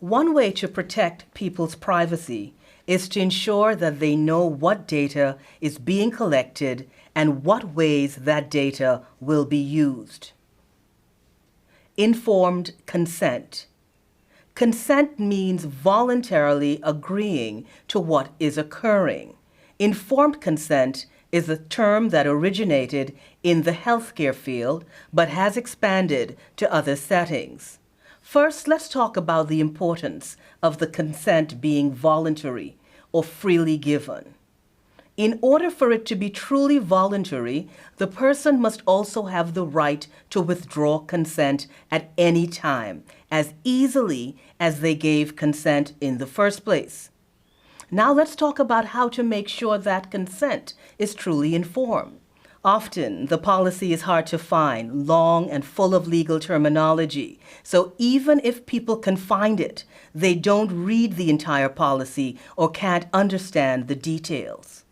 One way to protect people's privacy is to ensure that they know what data is being collected and what ways that data will be used. Informed consent. Consent means voluntarily agreeing to what is occurring. Informed consent is a term that originated in the healthcare field but has expanded to other settings. First, let's talk about the importance of the consent being voluntary or freely given. In order for it to be truly voluntary, the person must also have the right to withdraw consent at any time, as easily as they gave consent in the first place. Now let's talk about how to make sure that consent is truly informed. Often, the policy is hard to find, long and full of legal terminology. So even if people can find it, they don't read the entire policy or can't understand the details.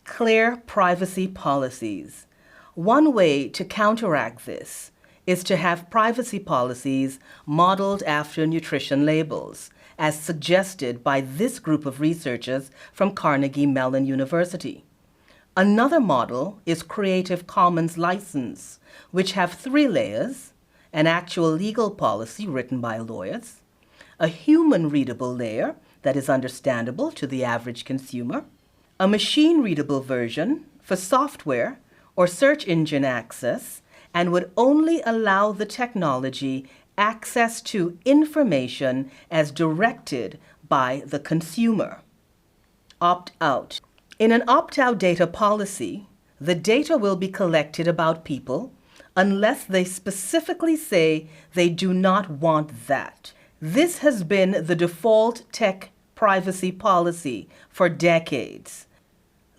Clear privacy policies. One way to counteract this is to have privacy policies modeled after nutrition labels, as suggested by this group of researchers from Carnegie Mellon University. Another model is Creative Commons license, which have 3 layers: an actual legal policy written by lawyers, a human-readable layer that is understandable to the average consumer, a machine-readable version for software or search engine access, and would only allow the technology access to information as directed by the consumer. Opt-out. In an opt-out data policy, the data will be collected about people unless they specifically say they do not want that. This has been the default tech privacy policy for decades.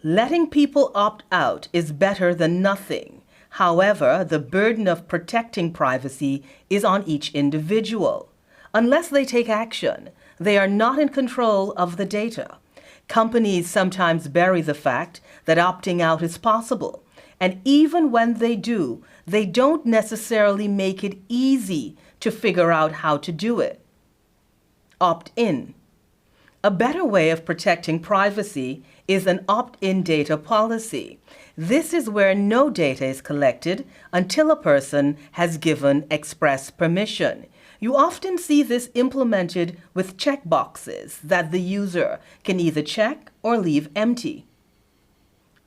Letting people opt out is better than nothing. However, the burden of protecting privacy is on each individual. Unless they take action, they are not in control of the data. Companies sometimes bury the fact that opting out is possible, and even when they do, they don't necessarily make it easy to figure out how to do it. Opt-in. A better way of protecting privacy is an opt-in data policy. This is where no data is collected until a person has given express permission. You often see this implemented with checkboxes that the user can either check or leave empty.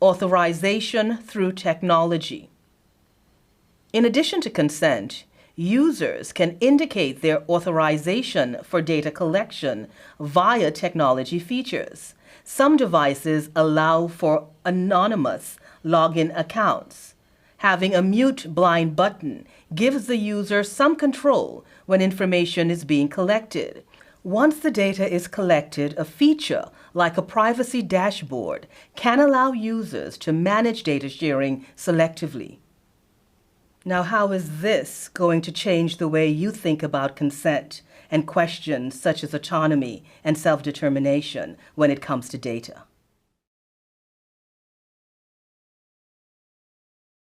Authorization through technology. In addition to consent, users can indicate their authorization for data collection via technology features. Some devices allow for anonymous login accounts. Having a mute blind button gives the user some control when information is being collected. Once the data is collected, a feature like a privacy dashboard can allow users to manage data sharing selectively. Now, how is this going to change the way you think about consent and questions such as autonomy and self-determination when it comes to data?